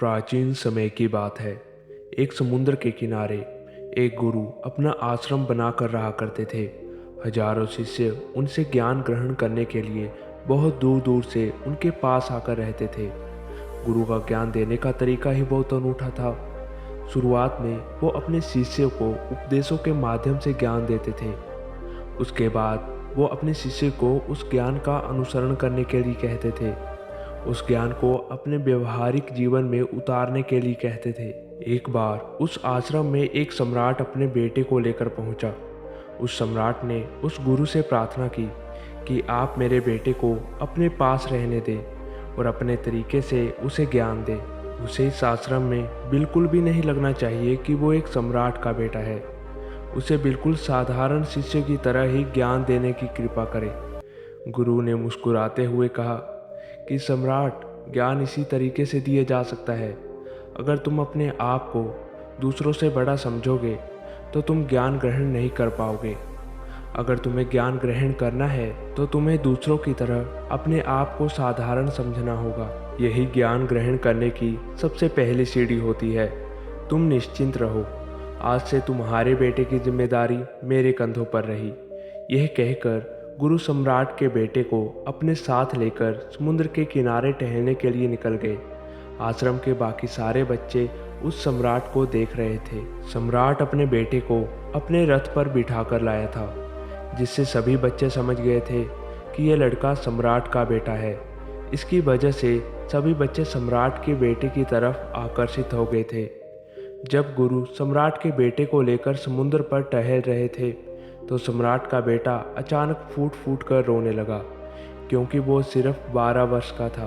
प्राचीन समय की बात है। एक समुद्र के किनारे एक गुरु अपना आश्रम बना कर रहा करते थे। हजारों शिष्य उनसे ज्ञान ग्रहण करने के लिए बहुत दूर दूर से उनके पास आकर रहते थे। गुरु का ज्ञान देने का तरीका ही बहुत अनूठा था। शुरुआत में वो अपने शिष्यों को उपदेशों के माध्यम से ज्ञान देते थे। उसके बाद वो अपने शिष्य को उस ज्ञान का अनुसरण करने के लिए कहते थे। उस ज्ञान को अपने व्यवहारिक जीवन में उतारने के लिए कहते थे। एक बार उस आश्रम में एक सम्राट अपने बेटे को लेकर पहुंचा। उस सम्राट ने उस गुरु से प्रार्थना की कि आप मेरे बेटे को अपने पास रहने दें और अपने तरीके से उसे ज्ञान दें। उसे इस आश्रम में बिल्कुल भी नहीं लगना चाहिए कि वो एक सम्राट का बेटा है। उसे बिल्कुल साधारण शिष्य की तरह ही ज्ञान देने की कृपा करें। गुरु ने मुस्कुराते हुए कहा कि सम्राट, ज्ञान इसी तरीके से दिया जा सकता है। अगर तुम अपने आप को दूसरों से बड़ा समझोगे तो तुम ज्ञान ग्रहण नहीं कर पाओगे। अगर तुम्हें ज्ञान ग्रहण करना है तो तुम्हें दूसरों की तरह अपने आप को साधारण समझना होगा। यही ज्ञान ग्रहण करने की सबसे पहली सीढ़ी होती है। तुम निश्चिंत रहो, आज से तुम्हारे बेटे की जिम्मेदारी मेरे कंधों पर रही। यह कहकर गुरु सम्राट के बेटे को अपने साथ लेकर समुद्र के किनारे टहलने के लिए निकल गए। आश्रम के बाकी सारे बच्चे उस सम्राट को देख रहे थे। सम्राट अपने बेटे को अपने रथ पर बिठा कर लाया था, जिससे सभी बच्चे समझ गए थे कि यह लड़का सम्राट का बेटा है। इसकी वजह से सभी बच्चे सम्राट के बेटे की तरफ आकर्षित हो गए थे। जब गुरु सम्राट के बेटे को लेकर समुद्र पर टहल रहे थे तो सम्राट का बेटा अचानक फूट फूट कर रोने लगा, क्योंकि वो सिर्फ 12 वर्ष का था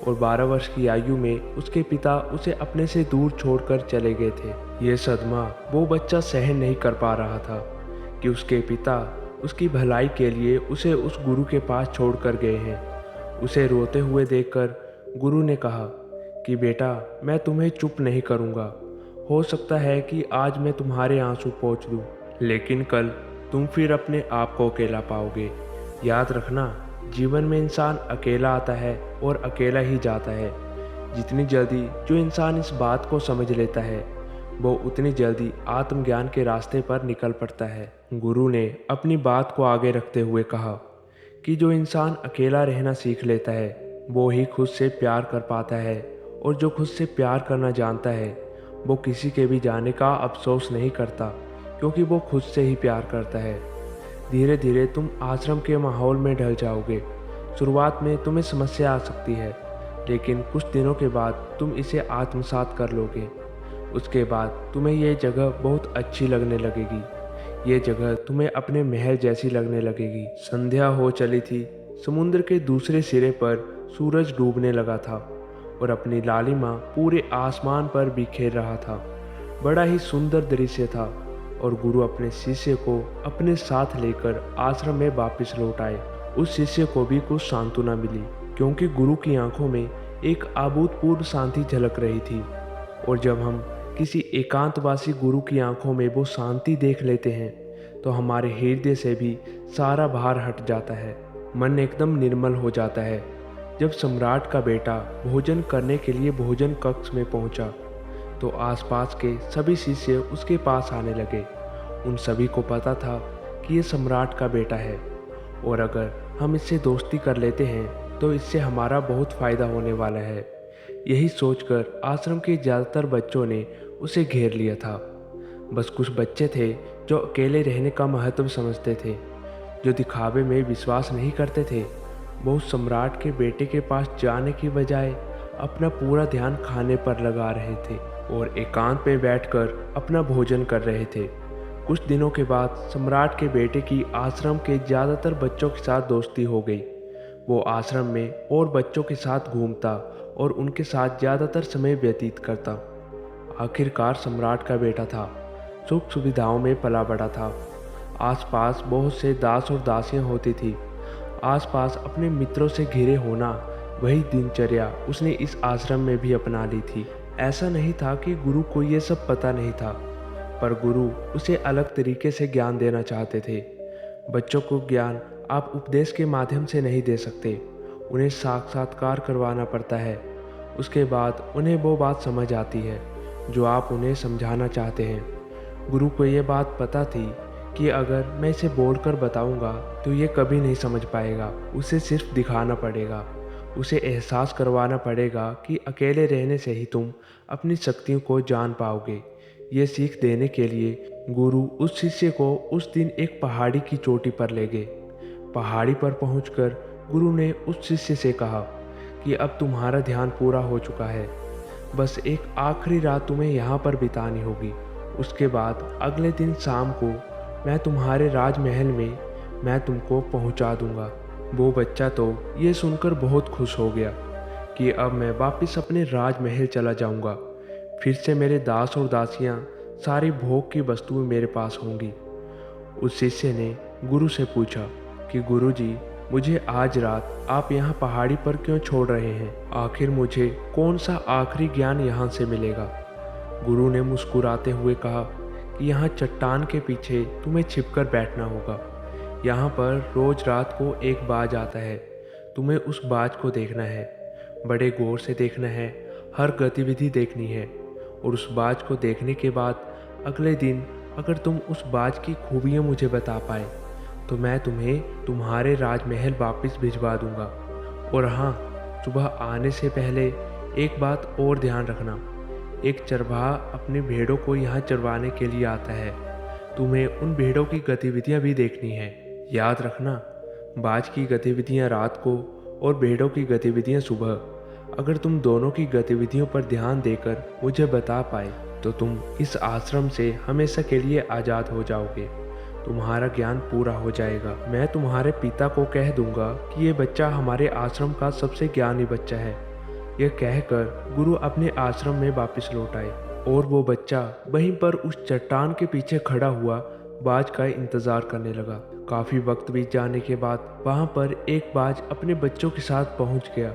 और 12 वर्ष की आयु में उसके पिता उसे अपने से दूर छोड़कर चले गए थे। ये सदमा वो बच्चा सहन नहीं कर पा रहा था कि उसके पिता उसकी भलाई के लिए उसे उस गुरु के पास छोड़कर गए हैं। उसे रोते हुए देखकर गुरु ने कहा कि बेटा, मैं तुम्हें चुप नहीं करूँगा। हो सकता है कि आज मैं तुम्हारे आंसू पोंछ दूँ, लेकिन कल तुम फिर अपने आप को अकेला पाओगे। याद रखना, जीवन में इंसान अकेला आता है और अकेला ही जाता है। जितनी जल्दी जो इंसान इस बात को समझ लेता है, वो उतनी जल्दी आत्मज्ञान के रास्ते पर निकल पड़ता है। गुरु ने अपनी बात को आगे रखते हुए कहा कि जो इंसान अकेला रहना सीख लेता है, वो ही खुद से प्यार कर पाता है, और जो खुद से प्यार करना जानता है, वो किसी के भी जाने का अफसोस नहीं करता, क्योंकि वो खुद से ही प्यार करता है। धीरे धीरे तुम आश्रम के माहौल में ढल जाओगे। शुरुआत में तुम्हें समस्या आ सकती है, लेकिन कुछ दिनों के बाद तुम इसे आत्मसात कर लोगे। उसके बाद तुम्हें ये जगह बहुत अच्छी लगने लगेगी। ये जगह तुम्हें अपने महल जैसी लगने लगेगी। संध्या हो चली थी। समुद्र के दूसरे सिरे पर सूरज डूबने लगा था और अपनी लालिमा पूरे आसमान पर बिखेर रहा था। बड़ा ही सुंदर दृश्य था और गुरु अपने शिष्य को अपने साथ लेकर आश्रम में वापस लौट आए। उस शिष्य को भी कुछ सांत्वना मिली, क्योंकि गुरु की आंखों में एक अभूतपूर्व शांति झलक रही थी। और जब हम किसी एकांतवासी गुरु की आंखों में वो शांति देख लेते हैं तो हमारे हृदय से भी सारा भार हट जाता है। मन एकदम निर्मल हो जाता है। जब सम्राट का बेटा भोजन करने के लिए भोजन कक्ष में पहुंचा तो आसपास के सभी शिष्य उसके पास आने लगे। उन सभी को पता था कि ये सम्राट का बेटा है और अगर हम इससे दोस्ती कर लेते हैं तो इससे हमारा बहुत फ़ायदा होने वाला है। यही सोचकर आश्रम के ज़्यादातर बच्चों ने उसे घेर लिया था। बस कुछ बच्चे थे जो अकेले रहने का महत्व समझते थे, जो दिखावे में विश्वास नहीं करते थे। वो सम्राट के बेटे के पास जाने की बजाय अपना पूरा ध्यान खाने पर लगा रहे थे और एकांत में बैठकर अपना भोजन कर रहे थे। कुछ दिनों के बाद सम्राट के बेटे की आश्रम के ज़्यादातर बच्चों के साथ दोस्ती हो गई। वो आश्रम में और बच्चों के साथ घूमता और उनके साथ ज़्यादातर समय व्यतीत करता। आखिरकार सम्राट का बेटा था, सुख सुविधाओं में पला बड़ा था। आसपास बहुत से दास और दासियां होती थी। आसपास अपने मित्रों से घिरे होना, वही दिनचर्या उसने इस आश्रम में भी अपना ली थी। ऐसा नहीं था कि गुरु को ये सब पता नहीं था, पर गुरु उसे अलग तरीके से ज्ञान देना चाहते थे। बच्चों को ज्ञान आप उपदेश के माध्यम से नहीं दे सकते, उन्हें साक्षात्कार करवाना पड़ता है। उसके बाद उन्हें वो बात समझ आती है जो आप उन्हें समझाना चाहते हैं। गुरु को ये बात पता थी कि अगर मैं इसे बोलकर बताऊंगा तो ये कभी नहीं समझ पाएगा। उसे सिर्फ दिखाना पड़ेगा, उसे एहसास करवाना पड़ेगा कि अकेले रहने से ही तुम अपनी शक्तियों को जान पाओगे। ये सीख देने के लिए गुरु उस शिष्य को उस दिन एक पहाड़ी की चोटी पर ले गए। पहाड़ी पर पहुंचकर गुरु ने उस शिष्य से कहा कि अब तुम्हारा ध्यान पूरा हो चुका है, बस एक आखिरी रात तुम्हें यहाँ पर बितानी होगी। उसके बाद अगले दिन शाम को मैं तुम्हारे राजमहल में मैं तुमको पहुँचा दूँगा। वो बच्चा तो ये सुनकर बहुत खुश हो गया कि अब मैं वापस अपने राजमहल चला जाऊँगा। फिर से मेरे दास और दासियाँ, सारी भोग की वस्तुएं मेरे पास होंगी। उस शिष्य ने गुरु से पूछा कि गुरुजी, मुझे आज रात आप यहाँ पहाड़ी पर क्यों छोड़ रहे हैं? आखिर मुझे कौन सा आखिरी ज्ञान यहाँ से मिलेगा? गुरु ने मुस्कुराते हुए कहा कि यहाँ चट्टान के पीछे तुम्हें छिपकर बैठना होगा। यहाँ पर रोज रात को एक बाज आता है, तुम्हें उस बाज को देखना है, बड़े गौर से देखना है, हर गतिविधि देखनी है। और उस बाज को देखने के बाद अगले दिन अगर तुम उस बाज की खूबियाँ मुझे बता पाए तो मैं तुम्हें तुम्हारे राजमहल वापस भिजवा दूंगा। और हाँ, सुबह आने से पहले एक बात और ध्यान रखना, एक चरवाहा अपनी भेड़ों को यहाँ चरवाने के लिए आता है, तुम्हें उन भेड़ों की गतिविधियाँ भी देखनी है। याद रखना, बाज की गतिविधियाँ रात को और भेड़ों की गतिविधियाँ सुबह। अगर तुम दोनों की गतिविधियों पर ध्यान देकर मुझे बता पाए तो तुम इस आश्रम से हमेशा के लिए आज़ाद हो जाओगे, तुम्हारा ज्ञान पूरा हो जाएगा। मैं तुम्हारे पिता को कह दूंगा कि ये बच्चा हमारे आश्रम का सबसे ज्ञानी बच्चा है। यह कहकर गुरु अपने आश्रम में वापस लौट आए और वो बच्चा वहीं पर उस चट्टान के पीछे खड़ा हुआ बाज का इंतजार करने लगा। काफ़ी वक्त बीत जाने के बाद वहाँ पर एक बाज अपने बच्चों के साथ पहुँच गया।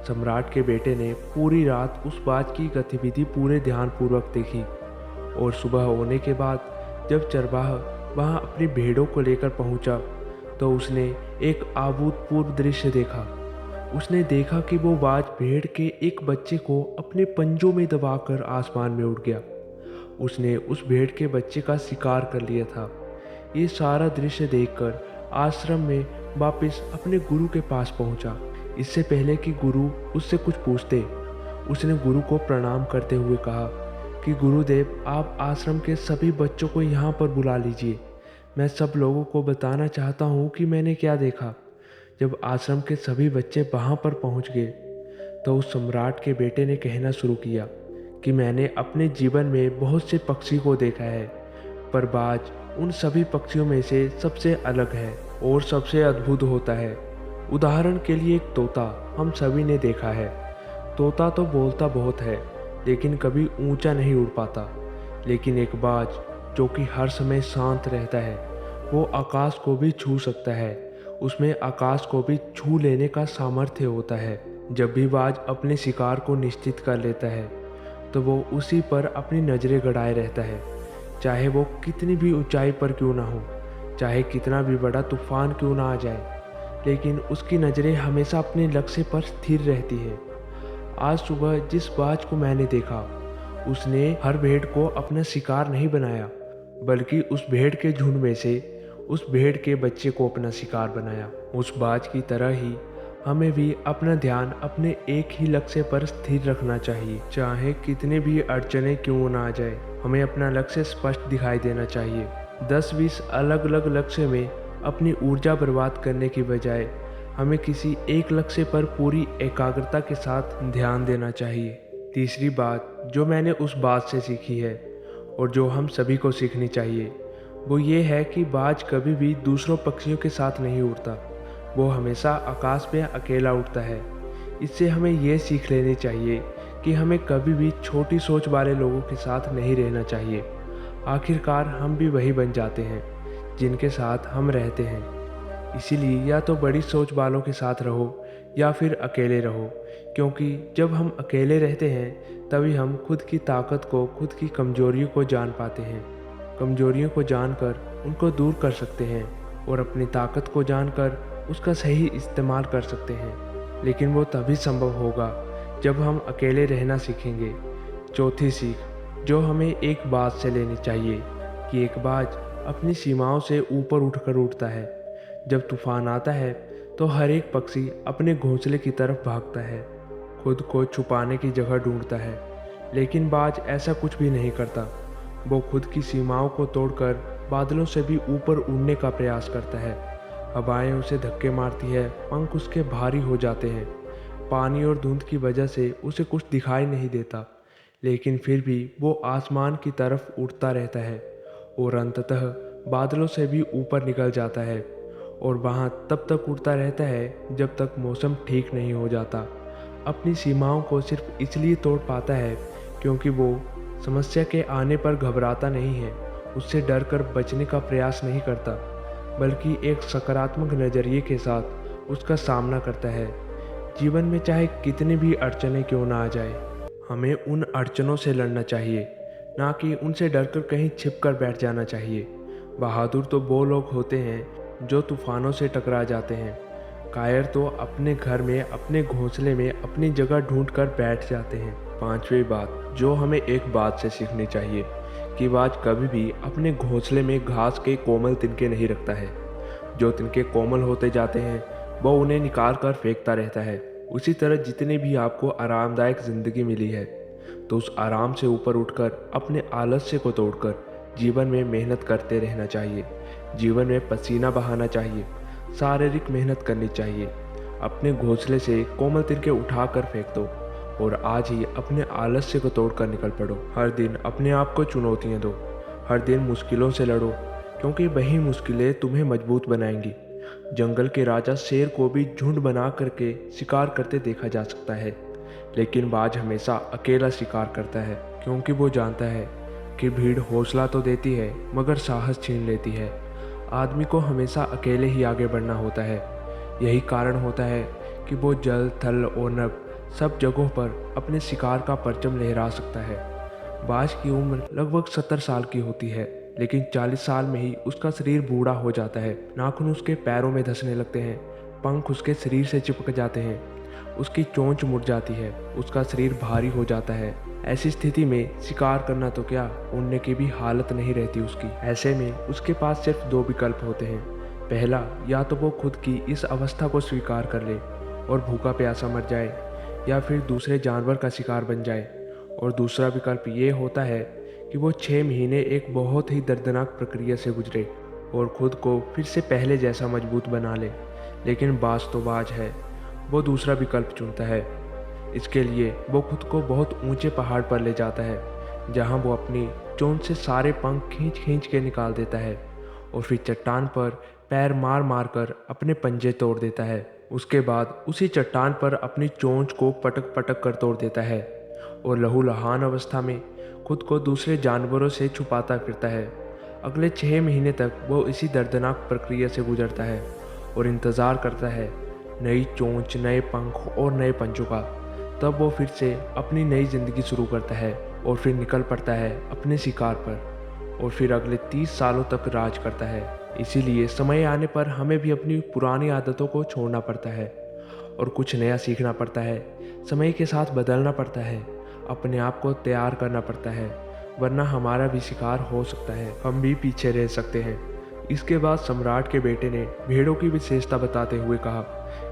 सम्राट के बेटे ने पूरी रात उस बाज की गतिविधि पूरे ध्यानपूर्वक देखी और सुबह होने के बाद जब चरवाहा वहाँ अपनी भेड़ों को लेकर पहुँचा तो उसने एक अभूतपूर्व दृश्य देखा। उसने देखा कि वो बाज भेड़ के एक बच्चे को अपने पंजों में दबाकर आसमान में उड़ गया। उसने उस भेड़ के बच्चे का शिकार कर लिया था। ये सारा दृश्य देखकर आश्रम में वापस अपने गुरु के पास पहुंचा। इससे पहले कि गुरु उससे कुछ पूछते, उसने गुरु को प्रणाम करते हुए कहा कि गुरुदेव, आप आश्रम के सभी बच्चों को यहाँ पर बुला लीजिए। मैं सब लोगों को बताना चाहता हूँ कि मैंने क्या देखा। जब आश्रम के सभी बच्चे वहाँ पर पहुँच गए तो उस सम्राट के बेटे ने कहना शुरू किया कि मैंने अपने जीवन में बहुत से पक्षी को देखा है, पर बाज उन सभी पक्षियों में से सबसे अलग है और सबसे अद्भुत होता है। उदाहरण के लिए एक तोता हम सभी ने देखा है। तोता तो बोलता बहुत है लेकिन कभी ऊंचा नहीं उड़ पाता, लेकिन एक बाज जो कि हर समय शांत रहता है, वो आकाश को भी छू सकता है। उसमें आकाश को भी छू लेने का सामर्थ्य होता है। जब भी बाज अपने शिकार को निश्चित कर लेता है तो वो उसी पर अपनी नज़रें गड़ाए रहता है, चाहे वो कितनी भी ऊंचाई पर क्यों ना हो, चाहे कितना भी बड़ा तूफान क्यों ना आ जाए, लेकिन उसकी नज़रें हमेशा अपने लक्ष्य पर स्थिर रहती है। आज सुबह जिस बाज को मैंने देखा उसने हर भेड़ को अपना शिकार नहीं बनाया, बल्कि उस भेड़ के झुंड में से उस भेड़ के बच्चे को अपना शिकार बनाया। उस बाज की तरह ही हमें भी अपना ध्यान अपने एक ही लक्ष्य पर स्थिर रखना चाहिए, चाहे कितनी भी अड़चने क्यों ना आ जाए। हमें अपना लक्ष्य स्पष्ट दिखाई देना चाहिए। 10-20 अलग अलग लक्ष्य में अपनी ऊर्जा बर्बाद करने की बजाय हमें किसी एक लक्ष्य पर पूरी एकाग्रता के साथ ध्यान देना चाहिए। तीसरी बात जो मैंने उस बात से सीखी है और जो हम सभी को सीखनी चाहिए वो ये है कि बाज कभी भी दूसरों पक्षियों के साथ नहीं उड़ता, वो हमेशा आकाश में अकेला उड़ता है। इससे हमें ये सीख लेनी चाहिए कि हमें कभी भी छोटी सोच वाले लोगों के साथ नहीं रहना चाहिए। आखिरकार हम भी वही बन जाते हैं जिनके साथ हम रहते हैं। इसीलिए या तो बड़ी सोच वालों के साथ रहो या फिर अकेले रहो, क्योंकि जब हम अकेले रहते हैं तभी हम खुद की ताकत को, खुद की कमजोरियों को जान पाते हैं। कमजोरियों को जानकर उनको दूर कर सकते हैं और अपनी ताकत को जानकर उसका सही इस्तेमाल कर सकते हैं। लेकिन वो तभी संभव होगा जब हम अकेले रहना सीखेंगे। चौथी सीख जो हमें एक बात से लेनी चाहिए कि एक बाज अपनी सीमाओं से ऊपर उठकर उड़ता है। जब तूफान आता है तो हर एक पक्षी अपने घोंसले की तरफ भागता है, खुद को छुपाने की जगह ढूंढता है। लेकिन बाज ऐसा कुछ भी नहीं करता। वो खुद की सीमाओं को तोड़कर बादलों से भी ऊपर उड़ने का प्रयास करता है। हवाएं उसे धक्के मारती है, पंख उसके भारी हो जाते हैं। पानी और धुंध की वजह से उसे कुछ दिखाई नहीं देता, लेकिन फिर भी वो आसमान की तरफ उड़ता रहता है और अंततः बादलों से भी ऊपर निकल जाता है। और वहाँ तब तक उड़ता रहता है जब तक मौसम ठीक नहीं हो जाता। अपनी सीमाओं को सिर्फ इसलिए तोड़ पाता है क्योंकि वो समस्या के आने पर घबराता नहीं है, उससे डर कर बचने का प्रयास नहीं करता, बल्कि एक सकारात्मक नज़रिए के साथ उसका सामना करता है। जीवन में चाहे कितनी भी अड़चनें क्यों ना आ जाए, हमें उन अड़चनों से लड़ना चाहिए, ना कि उनसे डरकर कहीं छिप कर बैठ जाना चाहिए। बहादुर तो वो लोग होते हैं जो तूफानों से टकरा जाते हैं। कायर तो अपने घर में, अपने घोंसले में अपनी जगह ढूंढ कर बैठ जाते हैं। पांचवी बात जो हमें एक बात से सीखनी चाहिए कि बाज कभी भी अपने घोंसले में घास के कोमल तिनके नहीं रखता है। जो तिनके कोमल होते जाते हैं वो उन्हें निकाल कर फेंकता रहता है। उसी तरह जितनी भी आपको आरामदायक ज़िंदगी मिली है, तो उस आराम से ऊपर उठकर अपने आलस्य को तोड़कर जीवन में मेहनत करते रहना चाहिए। जीवन में पसीना बहाना चाहिए, शारीरिक मेहनत करनी चाहिए। अपने घोंसले से कोमल तिनके उठा कर फेंक दो और आज ही अपने आलस्य को तोड़कर निकल पड़ो। हर दिन अपने आप को चुनौतियाँ दो, हर दिन मुश्किलों से लड़ो, क्योंकि वही मुश्किलें तुम्हें मजबूत बनाएंगी। जंगल के राजा शेर को भी झुंड बना करके शिकार करते देखा जा सकता है, लेकिन बाज हमेशा अकेला शिकार करता है, क्योंकि वो जानता है कि भीड़ हौसला तो देती है मगर साहस छीन लेती है। आदमी को हमेशा अकेले ही आगे बढ़ना होता है। यही कारण होता है कि वो जल, थल और नभ सब जगहों पर अपने शिकार का परचम लहरा सकता है। बाज की उम्र लगभग 70 साल की होती है, लेकिन 40 साल में ही उसका शरीर बूढ़ा हो जाता है। नाखून उसके पैरों में धंसने लगते हैं, पंख उसके शरीर से चिपक जाते हैं, उसकी चोंच मुड़ जाती है, उसका शरीर भारी हो जाता है। ऐसी स्थिति में शिकार करना तो क्या, उड़ने की भी हालत नहीं रहती उसकी। ऐसे में उसके पास सिर्फ दो विकल्प होते हैं। पहला, या तो वो खुद की इस अवस्था को स्वीकार कर ले और भूखा प्यासा मर जाए, या फिर दूसरे जानवर का शिकार बन जाए। और दूसरा विकल्प ये होता है कि वो 6 महीने एक बहुत ही दर्दनाक प्रक्रिया से गुजरे और खुद को फिर से पहले जैसा मजबूत बना ले। लेकिन बाज तो बाज है, वो दूसरा विकल्प चुनता है। इसके लिए वो खुद को बहुत ऊंचे पहाड़ पर ले जाता है, जहां वो अपनी चोंच से सारे पंख खींच खींच के निकाल देता है और फिर चट्टान पर पैर मार मार कर अपने पंजे तोड़ देता है। उसके बाद उसी चट्टान पर अपनी चोंच को पटक पटक कर तोड़ देता है और लहूलुहान अवस्था में खुद को दूसरे जानवरों से छुपाता फिरता है। अगले 6 महीने तक वो इसी दर्दनाक प्रक्रिया से गुजरता है और इंतज़ार करता है नई चोंच, नए पंख और नए पंजों का। तब वो फिर से अपनी नई ज़िंदगी शुरू करता है और फिर निकल पड़ता है अपने शिकार पर और फिर अगले 30 सालों तक राज करता है। इसीलिए समय आने पर हमें भी अपनी पुरानी आदतों को छोड़ना पड़ता है और कुछ नया सीखना पड़ता है। समय के साथ बदलना पड़ता है, अपने आप को तैयार करना पड़ता है, वरना हमारा भी शिकार हो सकता है, हम भी पीछे रह सकते हैं। इसके बाद सम्राट के बेटे ने भेड़ों की विशेषता बताते हुए कहा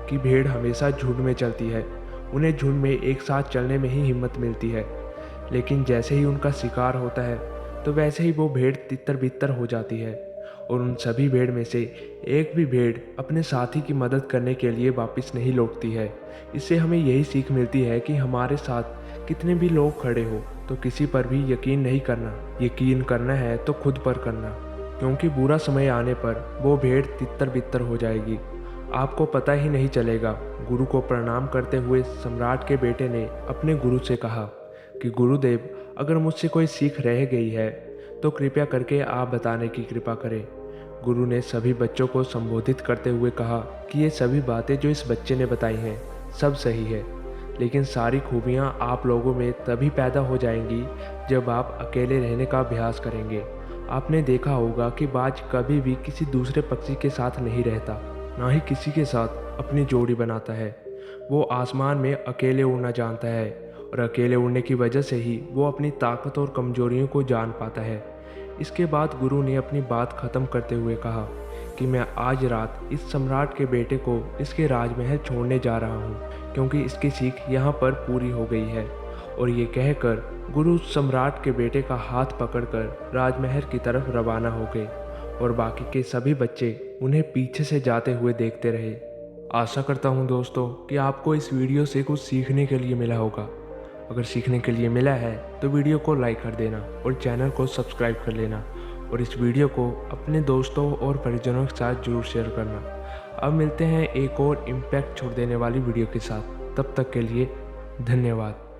कि भेड़ हमेशा झुंड में चलती है, उन्हें झुंड में एक साथ चलने में ही हिम्मत मिलती है। लेकिन जैसे ही उनका शिकार होता है तो वैसे ही वो भेड़ तितर बितर हो जाती है और उन सभी भेड़ में से एक भी भेड़ अपने साथी की मदद करने के लिए वापस नहीं लौटती है। इससे हमें यही सीख मिलती है कि हमारे साथ कितने भी लोग खड़े हो तो किसी पर भी यकीन नहीं करना। यकीन करना है तो खुद पर करना, क्योंकि बुरा समय आने पर वो भेड़ तितर बितर हो जाएगी, आपको पता ही नहीं चलेगा। गुरु को प्रणाम करते हुए सम्राट के बेटे ने अपने गुरु से कहा कि गुरुदेव, अगर मुझसे कोई सीख रह गई है तो कृपया करके आप बताने की कृपा करें। गुरु ने सभी बच्चों को संबोधित करते हुए कहा कि ये सभी बातें जो इस बच्चे ने बताई हैं सब सही है, लेकिन सारी खूबियाँ आप लोगों में तभी पैदा हो जाएंगी जब आप अकेले रहने का अभ्यास करेंगे। आपने देखा होगा कि बाज कभी भी किसी दूसरे पक्षी के साथ नहीं रहता, ना ही किसी के साथ अपनी जोड़ी बनाता है। वो आसमान में अकेले उड़ना जानता है और अकेले उड़ने की वजह से ही वो अपनी ताकत और कमजोरियों को जान पाता है। इसके बाद गुरु ने अपनी बात ख़त्म करते हुए कहा कि मैं आज रात इस सम्राट के बेटे को इसके राजमहल छोड़ने जा रहा हूँ, क्योंकि इसकी सीख यहाँ पर पूरी हो गई है। और ये कहकर गुरु सम्राट के बेटे का हाथ पकड़कर राजमहल की तरफ रवाना हो गए और बाकी के सभी बच्चे उन्हें पीछे से जाते हुए देखते रहे। आशा करता हूँ दोस्तों कि आपको इस वीडियो से कुछ सीखने के लिए मिला होगा। अगर सीखने के लिए मिला है तो वीडियो को लाइक कर देना और चैनल को सब्सक्राइब कर लेना और इस वीडियो को अपने दोस्तों और परिजनों के साथ जरूर शेयर करना। अब मिलते हैं एक और इम्पैक्ट छोड़ देने वाली वीडियो के साथ। तब तक के लिए धन्यवाद।